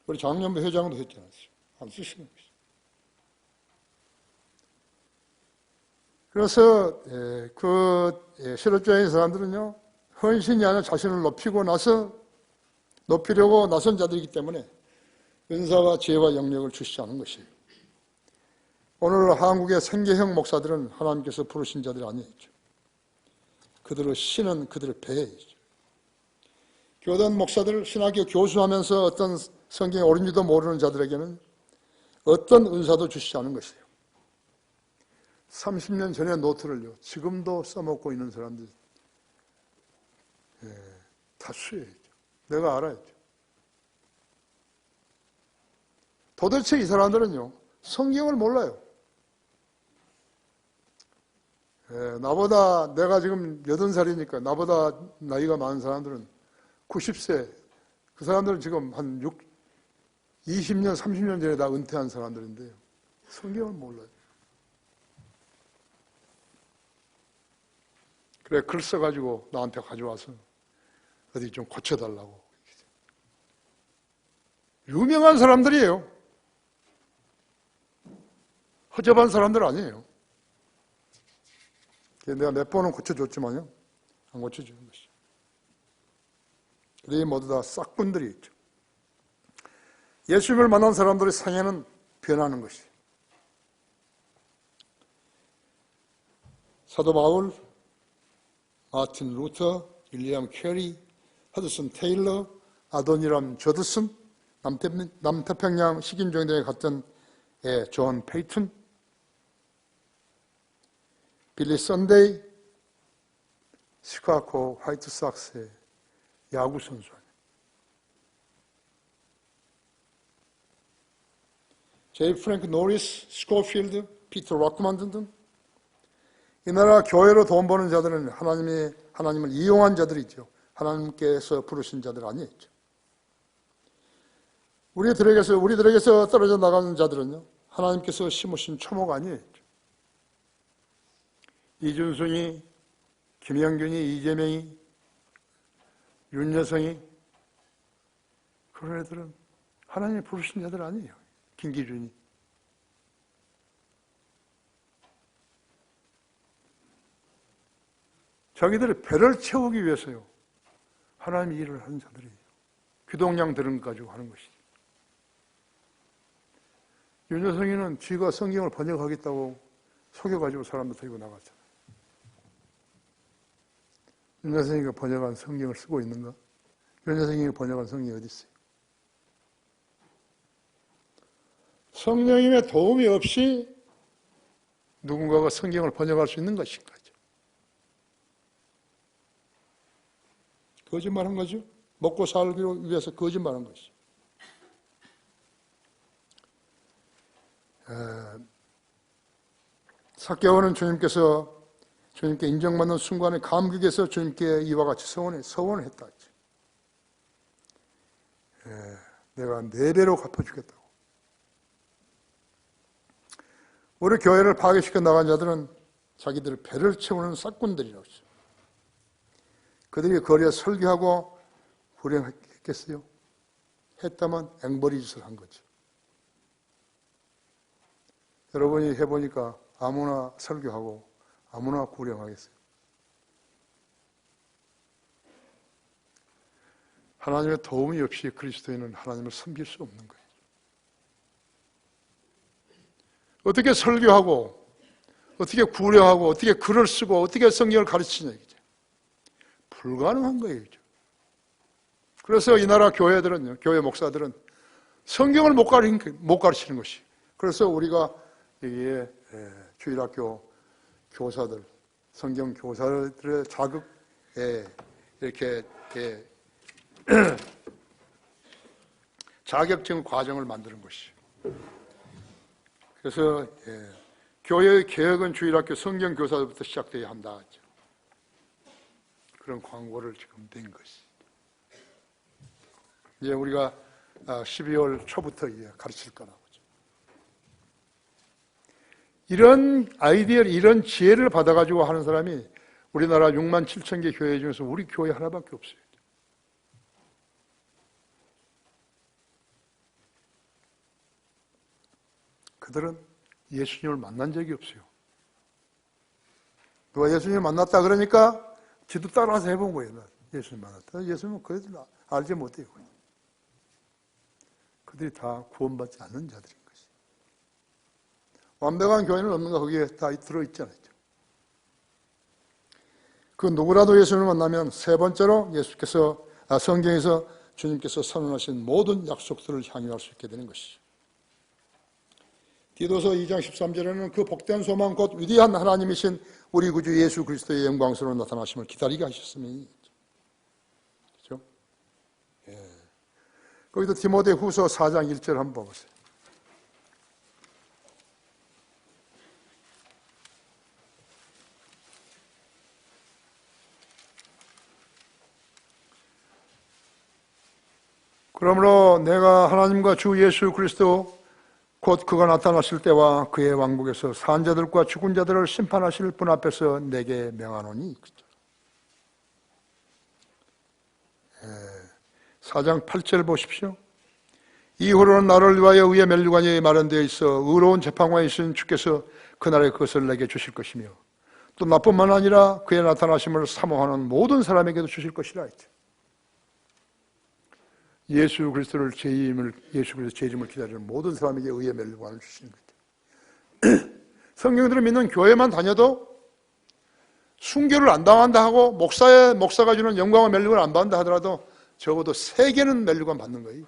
우리 장년부 회장도 했잖아요. 안 쓰시는 것이죠. 그래서 실업자인 사람들은요, 헌신이 아니라 자신을 높이려고 나선 자들이기 때문에 은사와 지혜와 영역을 주시지 않은 것이에요. 오늘 한국의 생계형 목사들은 하나님께서 부르신 자들이 아니었죠. 그들의 신은 그들의 배이죠. 교단 목사들, 신학교 교수하면서 어떤 성경에 옳은지도 모르는 자들에게는 어떤 은사도 주시지 않은 것이에요. 30년 전의 노트를요, 지금도 써먹고 있는 사람들이 다수예요. 내가 알아야죠. 도대체 이 사람들은요, 성경을 몰라요. 나보다, 내가 지금 80살이니까 나보다 나이가 많은 사람들은 90세, 그 사람들은 지금 한 20년, 30년 전에 다 은퇴한 사람들인데요. 성경을 몰라요. 그래, 글 써가지고 나한테 가져와서 어디 좀 고쳐달라고. 유명한 사람들이에요. 허접한 사람들 아니에요. 내가 몇 번은 고쳐줬지만요, 안 고쳐주는 것이죠. 그들이 모두 다 싹군들이 있죠. 예수님을 만난 사람들의 상해는 변하는 것이에요. 사도 바울, 마틴 루터, 윌리엄 캐리, 허드슨 테일러, 아도니람 조드슨, 남태평양 식인종대에 갔던 존 페이튼, 빌리 선데이, 시카고 화이트삭스의 야구 선수. 제이 프랭크 노리스, 스코필드, 피터 락만 등등. 이 나라 교회로 돈 버는 자들은 하나님을 이용한 자들이죠. 하나님께서 부르신 자들 아니었죠. 우리들에게서 떨어져 나가는 자들은요, 하나님께서 심으신 초목 아니었죠. 이준승이, 김영균이, 이재명이, 윤여성이, 그런 애들은 하나님이 부르신 자들 아니에요. 김기준이. 자기들의 배를 채우기 위해서요, 하나님이 일을 하는 자들이에요. 귀동량 들은 것 가지고 하는 것이죠. 윤여성이는 쥐가 성경을 번역하겠다고 속여가지고 사람들 데리고 나갔잖아요. 윤여성이가 번역한 성경을 쓰고 있는가? 윤여성이가 번역한 성경이 어디 있어요? 성령님의 도움이 없이 누군가가 성경을 번역할 수 있는 것인가? 거짓말한 거죠. 먹고 살기 위해서 거짓말한 것이죠. 삭개오는 주님께 인정받는 순간에 감격에서 주님께 이와 같이 서원을 했다. 내가 4배로 갚아주겠다고. 우리 교회를 파괴시켜 나간 자들은 자기들의 배를 채우는 싹군들이라고 했어요. 그들이 거리에 설교하고 구령했겠어요? 했다면 앵벌이 짓을 한 거죠. 여러분이 해보니까 아무나 설교하고 아무나 구령하겠어요? 하나님의 도움이 없이 그리스도인은 하나님을 섬길 수 없는 거예요. 어떻게 설교하고 어떻게 구령하고 어떻게 글을 쓰고 어떻게 성경을 가르치냐 이거죠. 불가능한 거예요. 그래서 이 나라 교회들은요, 교회 목사들은 성경을 못 가르치는 것이 그래서 우리가 여기에 주일학교 교사들, 성경 교사들의 자격에 이렇게 자격증 과정을 만드는 것이죠. 그래서 교회의 개혁은 주일학교 성경 교사들부터 시작되어야 한다 하죠. 그런 광고를 지금 낸 것이. 이제 우리가 12월 초부터 이제 가르칠 거라고. 이런 아이디어를, 이런 지혜를 받아가지고 하는 사람이 우리나라 6만 7천 개 교회 중에서 우리 교회 하나밖에 없어요. 그들은 예수님을 만난 적이 없어요. 누가 예수님을 만났다 그러니까 지도 따라서 해본 거예요. 예수님 만났다. 예수님은 그래도 알지 못해요. 그들이 다 구원받지 않는 자들인 것이. 완벽한 교회는 없는가? 거기에 다 들어있잖아요. 그 누구라도 예수님을 만나면 세 번째로 성경에서 주님께서 선언하신 모든 약속들을 향유할 수 있게 되는 것이죠. 디도서 2장 13절에는 그 복된 소망 곧 위대한 하나님이신 우리 구주 예수 그리스도의 영광스러운 나타나심을 기다리게 하셨으니. 그렇죠? 거기도 디모데 후서 4장 1절 한번 보세요. 그러므로 내가 하나님과 주 예수 그리스도 곧 그가 나타나실 때와 그의 왕국에서 산 자들과 죽은 자들을 심판하실 분 앞에서 내게 명하노니. 4장 8절 보십시오. 이후로는 나를 위하여 의의 면류관이 마련되어 있어 의로운 재판관이 있으신 주께서 그날에 그것을 내게 주실 것이며 또 나뿐만 아니라 그의 나타나심을 사모하는 모든 사람에게도 주실 것이라 했죠. 예수 그리스도의 재림을 기다리는 모든 사람에게 의의 면류관을 주시는 거죠. 성경들을 믿는 교회만 다녀도 순교를 안 당한다 하고 목사가 주는 영광의 면류관을 안 받는다 하더라도 적어도 3개는 면류관 받는 거예요.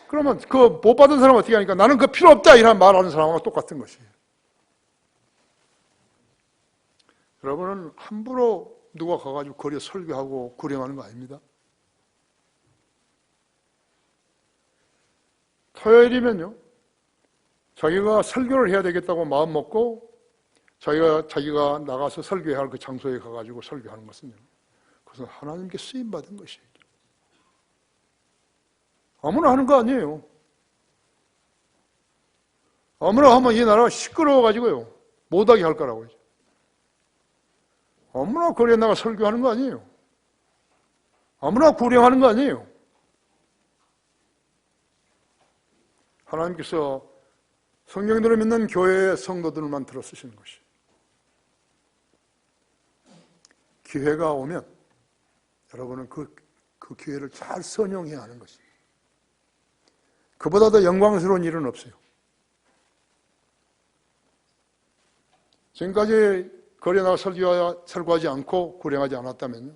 그러면 그 못 받은 사람은 어떻게 하니까 나는 그 필요 없다 이런 말하는 사람하고 똑같은 것이에요. 여러분은 함부로 누가 가가지고 거리에 설교하고 구령하는 거 아닙니다. 토요일이면요, 자기가 설교를 해야 되겠다고 마음 먹고 자기가 나가서 설교해야 할 그 장소에 가가지고 설교하는 것은요, 그것은 하나님께 쓰임받은 것이에요. 아무나 하는 거 아니에요. 아무나 하면 이 나라가 시끄러워가지고요, 못하게 할 거라고요. 아무나 거리에 나가 설교하는 거 아니에요. 아무나 구령하는 거 아니에요. 하나님께서 성경들을 믿는 교회의 성도들만 들어 쓰시는 것이. 기회가 오면 여러분은 그 기회를 잘 선용해야 하는 것이. 그보다 더 영광스러운 일은 없어요. 지금까지 거리에 나가 설교하지 않고 구령하지 않았다면요,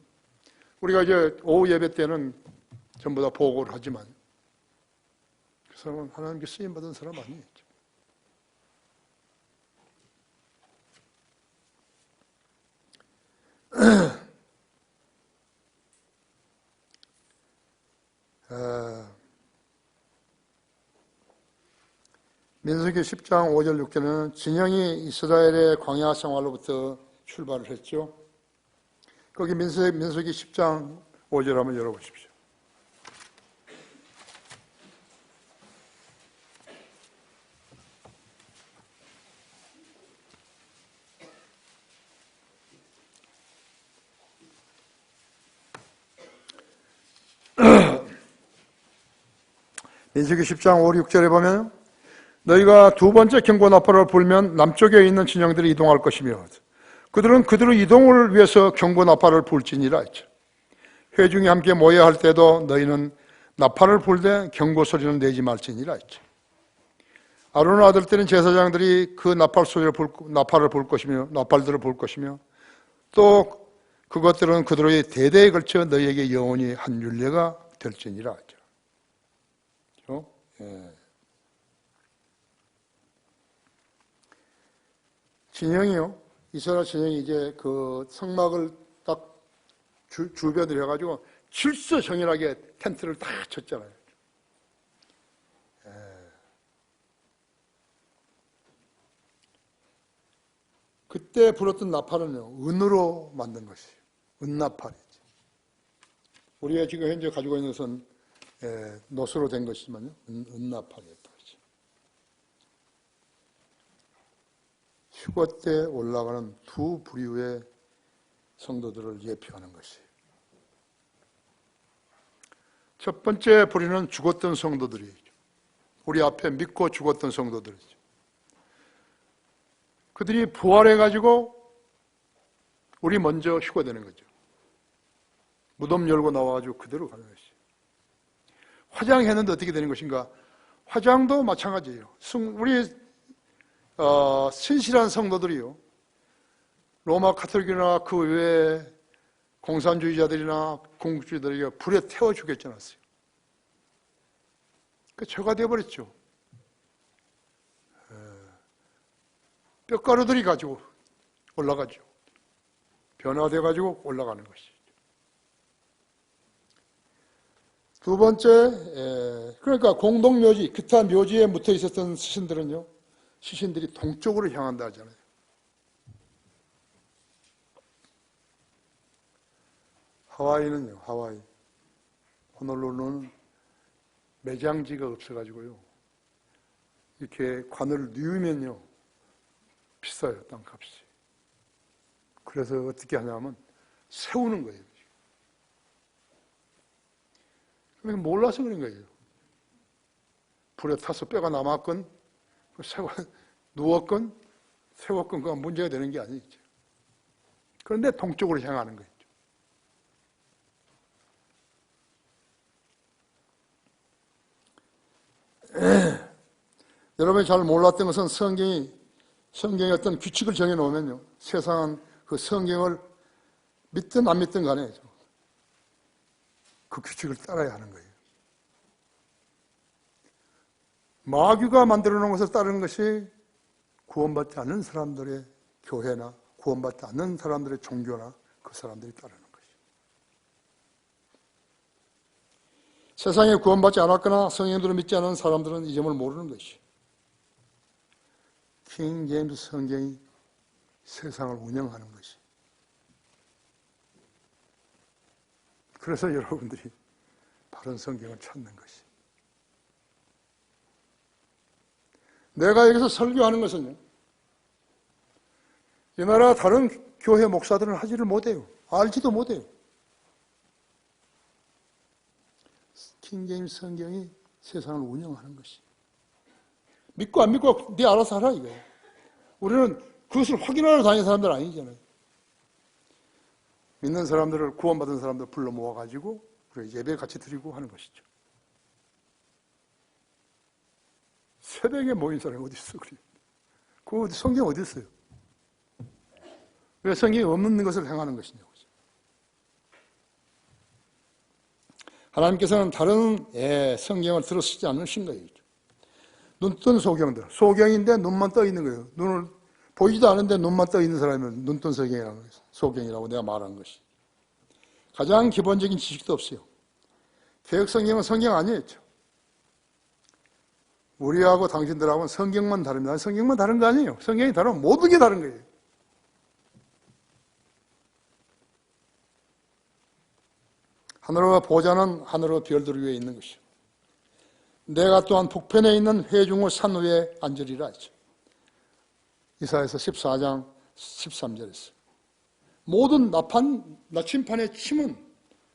우리가 이제 오후 예배 때는 전부 다 보고를 하지만 그 사람은 하나님께 쓰임받은 사람 아니에요. 민수기 10장 5절 6절에는 진영이 이스라엘의 광야 생활로부터 출발을 했죠. 거기 민수기 10장 5절 한번 열어보십시오. 민수기 10장 5, 6절에 보면 너희가 두 번째 경고나팔을 불면 남쪽에 있는 진영들이 이동할 것이며 그들은 그들의 이동을 위해서 경고나팔을 불지니라 했죠. 회중이 함께 모여야 할 때도 너희는 나팔을 불 때 경고소리는 내지 말지니라 했죠. 아론의 아들들인 제사장들이 그 나팔을 불 것이며 나팔들을 불 것이며 또 그것들은 그들의 대대에 걸쳐 너희에게 영원히 한 율례가 될지니라 했죠. 그렇죠? 예. 진영이요. 이스라엘 진영이 이제 그 성막을 딱 주변으로 해가지고 질서정연하게 텐트를 다 쳤잖아요. 그때 불었던 나팔은요, 은으로 만든 것이에요. 은나팔이지. 우리가 지금 현재 가지고 있는 것은 노수로 된 것이지만요, 은나팔이었다. 휴거 때 올라가는 두 부류의 성도들을 예표하는 것이에요. 첫 번째 부류는 죽었던 성도들이에요. 우리 앞에 믿고 죽었던 성도들이죠. 그들이 부활해가지고 우리 먼저 휴거되는 거죠. 무덤 열고 나와가지고 그대로 가는 것이에요. 화장했는데 어떻게 되는 것인가? 화장도 마찬가지예요. 우리 신실한 성도들이요. 로마 카톨릭이나 그 외에 공산주의자들이나 공국주의자들이 불에 태워 죽였지 않았어요. 그 죄가 되어버렸죠. 뼈가루들이 가지고 올라가죠. 변화돼가지고 올라가는 것이죠. 두 번째, 그러니까 공동묘지, 기타 묘지에 묻혀 있었던 시신들은요, 시신들이 동쪽으로 향한다 하잖아요. 하와이는요, 하와이. 호놀룰루는 매장지가 없어가지고요. 이렇게 관을 뉘우면요, 비싸요, 땅값이. 그래서 어떻게 하냐면, 세우는 거예요. 그러니까 몰라서 그런 거예요. 불에 타서 뼈가 남았건, 누웠건, 세웠건, 그건 문제가 되는 게 아니죠. 그런데 동쪽으로 향하는 거죠. 여러분이 잘 몰랐던 것은 성경에 어떤 규칙을 정해놓으면요, 세상은 그 성경을 믿든 안 믿든 간에 그 규칙을 따라야 하는 거예요. 마귀가 만들어 놓은 것을 따르는 것이 구원받지 않는 사람들의 교회나 구원받지 않는 사람들의 종교나 그 사람들이 따르는 것이에요. 세상에 구원받지 않았거나 성경대로 믿지 않은 사람들은 이 점을 모르는 것이에요. 킹 제임스 성경이 세상을 운영하는 것이에요. 그래서 여러분들이 바른 성경을 찾는 것이에요. 내가 여기서 설교하는 것은요, 이 나라 다른 교회 목사들은 하지를 못해요. 알지도 못해요. 킹제임스 성경이 세상을 운영하는 것이. 믿고 안 믿고 네 알아서 하라 이거예요. 우리는 그것을 확인하러 다니는 사람들 아니잖아요. 믿는 사람들을, 구원받은 사람들 불러 모아가지고 우리 예배 같이 드리고 하는 것이죠. 새벽에 모인 사람이 어디 있어, 그래. 그 성경 어디 있어요? 왜 성경이 없는 것을 행하는 것이냐고. 하나님께서는 다른 성경을 들어 쓰지 않으신 거예요. 눈뜬 소경들, 소경인데 눈만 떠 있는 거예요. 눈을 보이지도 않은데 눈만 떠 있는 사람은 눈뜬 소경이라고 내가 말한 것이. 가장 기본적인 지식도 없어요. 개혁 성경은 성경 아니에요. 우리하고 당신들하고는 성경만 다릅니다. 성경만 다른 거 아니에요. 성경이 다르면 모든 게 다른 거예요. 하늘과 보좌는 하늘과 별들 위에 있는 것이요. 내가 또한 북편에 있는 회중의 산 위에 앉으리라 했죠. 이사야서 14장 13절에서. 모든 나침판의 침은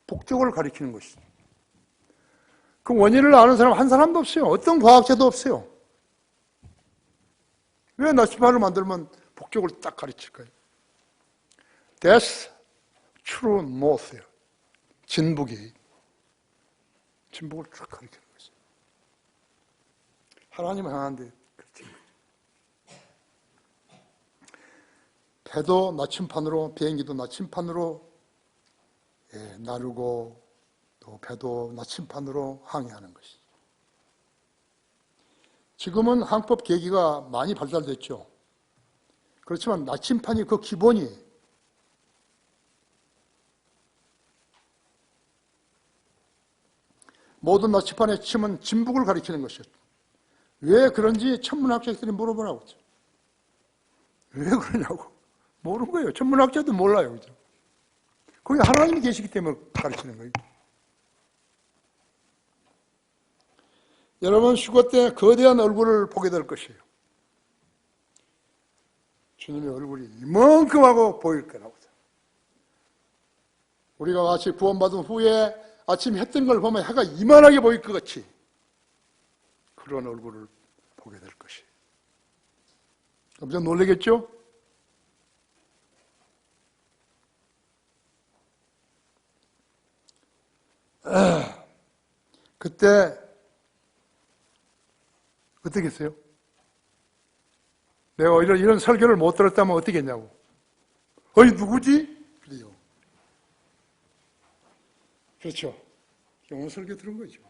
북쪽을 가리키는 것이죠. 그 원인을 아는 사람 한 사람도 없어요. 어떤 과학자도 없어요. 왜 나침판을 만들면 북쪽을 딱 가르칠까요? That's true north예요. 진북이. 진북을 쫙 가리키는 거죠. 하나님을 향한데 그렇지. 배도 나침판으로, 비행기도 나침판으로 나르고 또 배도 나침판으로 항해하는 것이죠. 지금은 항법 계기가 많이 발달됐죠. 그렇지만 나침판이 그 기본이에요. 모든 나침판의 침은 진북을 가리키는 것이었죠. 왜 그런지 천문학자들이 물어보라고 했죠. 왜 그러냐고. 모르는 거예요. 천문학자도 몰라요. 그죠? 거기 하나님이 계시기 때문에 가르치는 거예요. 여러분 휴거 때 거대한 얼굴을 보게 될 것이에요. 주님의 얼굴이 이만큼 하고 보일 거라고. 우리가 마치 구원받은 후에 아침 해 뜬 걸 보면 해가 이만하게 보일 것 같이 그런 얼굴을 보게 될 것이에요. 엄청 놀라겠죠? 그때 어떻겠어요? 내가 이런 설교를 못 들었다면 어떻게 했냐고. 어이 누구지? 그래요. 그렇죠. 오늘 설교 들은 거죠.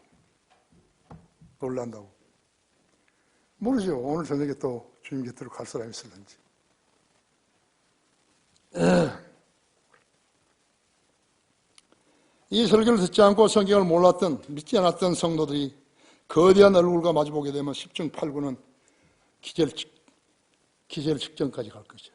놀란다고. 모르죠. 오늘 저녁에 또 주님 곁으로 갈 사람이 있을는지. 이 설교를 듣지 않고 성경을 몰랐던, 믿지 않았던 성도들이 거대한 얼굴과 마주보게 되면 10중 8구는 기절 직전까지 갈 것이죠.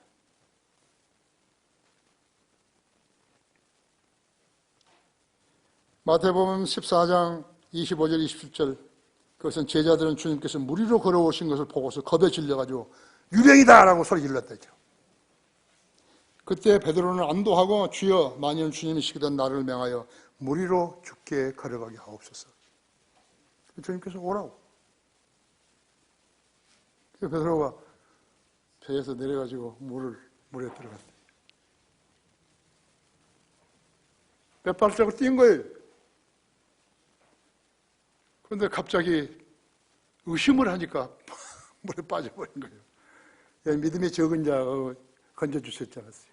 마태복음 14장 25절 27절 그것은 제자들은 주님께서 무리로 걸어오신 것을 보고서 겁에 질려가지고 유령이다! 라고 소리 질렀다죠. 그때 베드로는 안도하고 주여 만일 주님이시거든 나를 명하여 무리로 죽게 걸어가게 하옵소서. 주님께서 오라고. 베드로가 배에서 내려가지고 물에 들어갔다. 뱃발짝을 뛴 거예요. 그런데 갑자기 의심을 하니까 물에 빠져버린 거예요. 믿음이 적은 자 건져주셨지 않았어요.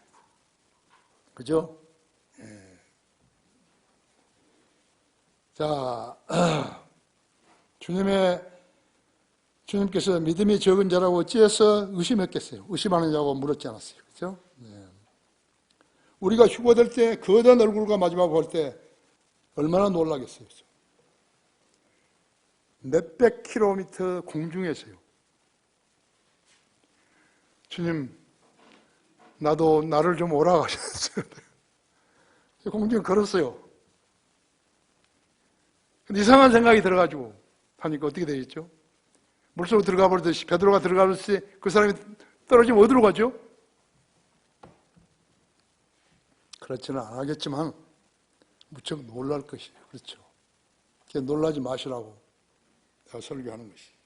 그죠? 예. 자, 주님께서 믿음이 적은 자라고 어찌해서 의심했겠어요? 의심하는 자고 물었지 않았어요. 그죠? 네. 우리가 휴거될 때 거대한 얼굴과 마지막 볼 때 얼마나 놀라겠어요. 몇백 킬로미터 공중에서요. 주님, 나를 좀 오라고 하셨어요. 공중에 걸었어요. 근데 이상한 생각이 들어가지고 하니까 어떻게 되겠죠? 물속으로 들어가 버리듯이 베드로가 들어가듯이 그 사람이 떨어지면 어디로 가죠? 그렇지는 않겠지만 무척 놀랄 것이에요. 그렇죠? 놀라지 마시라고 내가 설교하는 것이죠.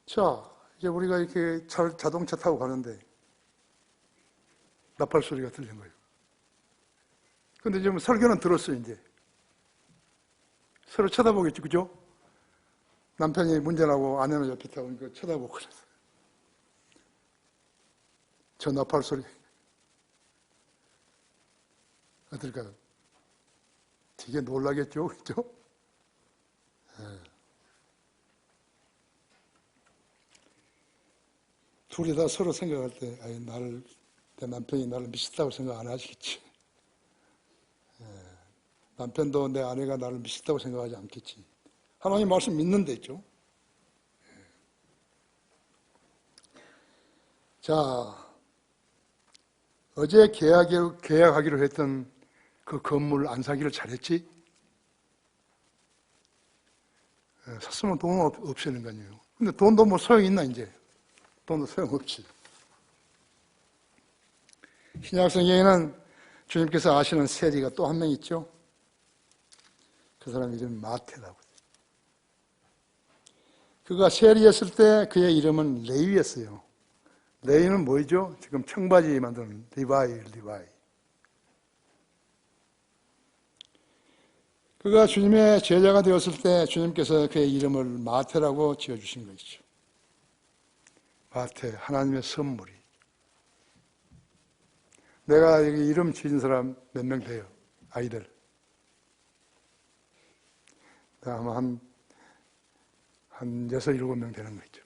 자, 이제 우리가 이렇게 자동차 타고 가는데 나팔 소리가 들리는 거예요. 근데 지금 설교는 들었어요, 이제. 서로 쳐다보겠지, 그죠? 남편이 운전하고 아내는 옆에 타고 쳐다보고 그랬어요. 저 나팔 소리. 어떨까요? 되게 놀라겠죠, 그죠? 네. 둘이 다 서로 생각할 때, 내 남편이 나를 미쳤다고 생각 안 하시겠지. 남편도 내 아내가 나를 미쳤다고 생각하지 않겠지. 하나님 말씀 믿는 데 있죠. 자, 어제 계약하기로 했던 그 건물 안 사기를 잘했지? 샀으면 돈 없애는 거 아니에요. 근데 돈도 뭐 소용이 있나, 이제? 돈도 소용없지. 신약성경에는 주님께서 아시는 세리가 또 한 명 있죠? 그 사람 이름이 마태라고. 그가 세리였을 때 그의 이름은 레위였어요. 레위는 뭐죠? 지금 청바지 만드는 리바이. 그가 주님의 제자가 되었을 때 주님께서 그의 이름을 마태라고 지어주신 것이죠. 마태, 하나님의 선물이. 내가 여기 이름 지은 사람 몇 명 돼요? 아이들. 아마 한 6, 7명 되는 거죠.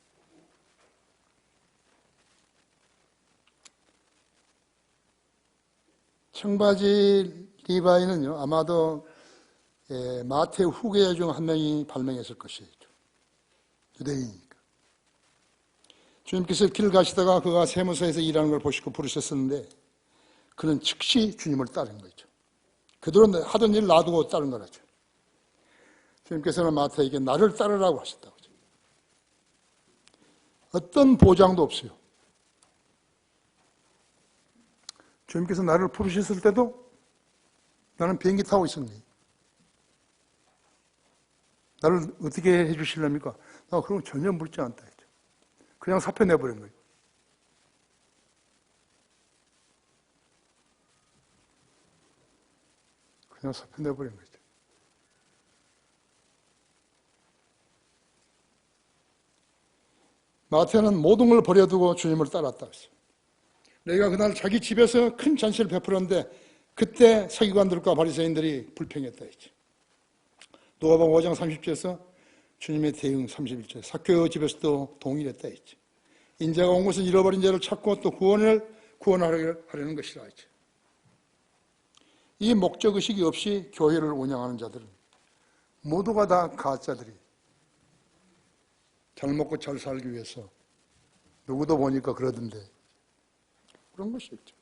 청바지 리바이는요, 아마도 마태 후계 중 한 명이 발명했을 것이에요. 유대인이니까. 주님께서 길 가시다가 그가 세무서에서 일하는 걸 보시고 부르셨었는데 그는 즉시 주님을 따른 거죠. 그대로 하던 일 놔두고 따른 거라죠. 주님께서는 마태에게 나를 따르라고 하셨다고. 어떤 보장도 없어요. 주님께서 나를 부르셨을 때도 나는 비행기 타고 있었니? 나를 어떻게 해주실랍니까? 나 그런 거 전혀 묻지 않다 했죠. 그냥 사표 내버린 거예요. 그냥 사표 내버린 거죠. 마태는 모든 걸 버려두고 주님을 따랐다 했어요. 내가 그날 자기 집에서 큰 잔치를 베풀었는데 그때 서기관들과 바리새인들이 불평했다 했죠. 누가복음 5장 30절에서 주님의 대응 31절, 삭개오 집에서도 동일했다 했죠. 인자가 온 것은 잃어버린 자를 찾고 또 구원하려는 것이라 했죠. 이 목적의식이 없이 교회를 운영하는 자들은 모두가 다 가짜들이 잘 먹고 잘 살기 위해서 누구도 보니까 그러던데 그런 것이 없죠.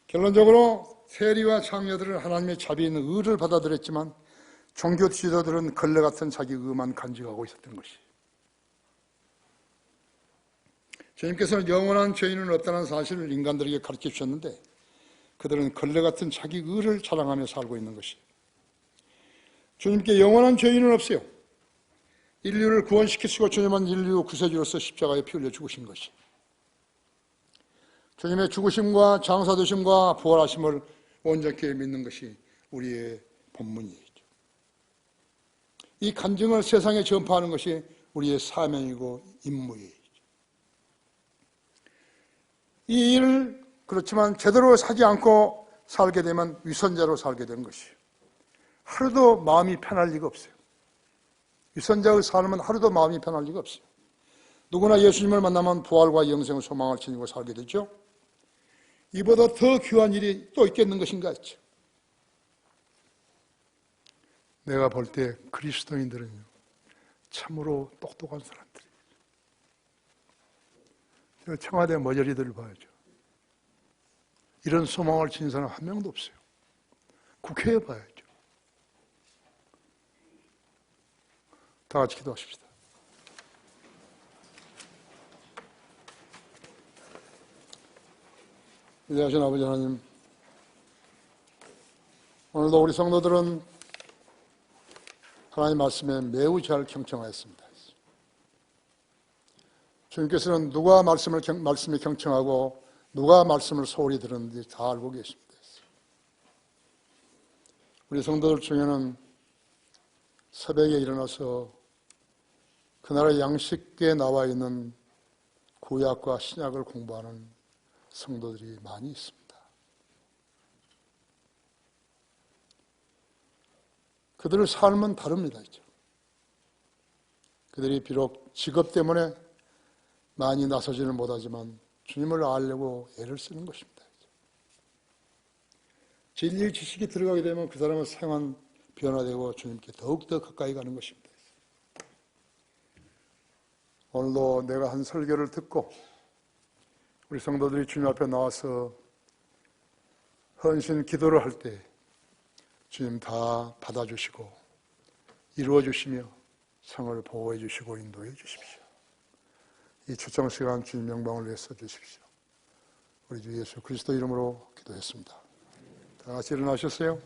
결론적으로 세리와 창녀들은 하나님의 자비 있는 의를 받아들였지만 종교 지도들은 걸레 같은 자기 의만 간직하고 있었던 것이. 주님께서는 영원한 죄인은 없다는 사실을 인간들에게 가르쳐 주셨는데 그들은 걸레 같은 자기 의를 자랑하며 살고 있는 것이. 주님께 영원한 죄인은 없어요. 인류를 구원시키시고 주님은 인류 구세주로서 십자가에 피 흘려 죽으신 것이. 주님의 죽으심과 장사되심과 부활하심을 온전히 믿는 것이 우리의 본문이죠. 이 간증을 세상에 전파하는 것이 우리의 사명이고 임무이죠. 이 일을 그렇지만 제대로 사지 않고 살게 되면 위선자로 살게 되는 것이에요. 하루도 마음이 편할 리가 없어요. 위선자의 삶은 하루도 마음이 편할 리가 없어요. 누구나 예수님을 만나면 부활과 영생의 소망을 지니고 살게 되죠. 이보다 더 귀한 일이 또 있겠는 것인가 했죠. 내가 볼 때 그리스도인들은요, 참으로 똑똑한 사람들이에요. 제가 청와대 머저리들을 봐야죠. 이런 소망을 지닌 사람 한 명도 없어요. 국회에 봐야죠. 다 같이 기도하십시다. 위대하신 아버지 하나님, 오늘도 우리 성도들은 하나님 말씀에 매우 잘 경청하였습니다. 주님께서는 누가 말씀에 경청하고 누가 말씀을 소홀히 들었는지 다 알고 계십니다. 우리 성도들 중에는 새벽에 일어나서 그 나라 양식계에 나와 있는 구약과 신약을 공부하는 성도들이 많이 있습니다. 그들의 삶은 다릅니다. 그들이 비록 직업 때문에 많이 나서지는 못하지만 주님을 알려고 애를 쓰는 것입니다. 진리의 지식이 들어가게 되면 그 사람의 생활은 변화되고 주님께 더욱더 가까이 가는 것입니다. 오늘도 내가 한 설교를 듣고 우리 성도들이 주님 앞에 나와서 헌신 기도를 할 때 주님 다 받아주시고 이루어주시며 성을 보호해 주시고 인도해 주십시오. 이 초청 시간 주님 영광을 위해 써주십시오. 우리 주 예수 그리스도 이름으로 기도했습니다. 다 같이 일어나셨어요?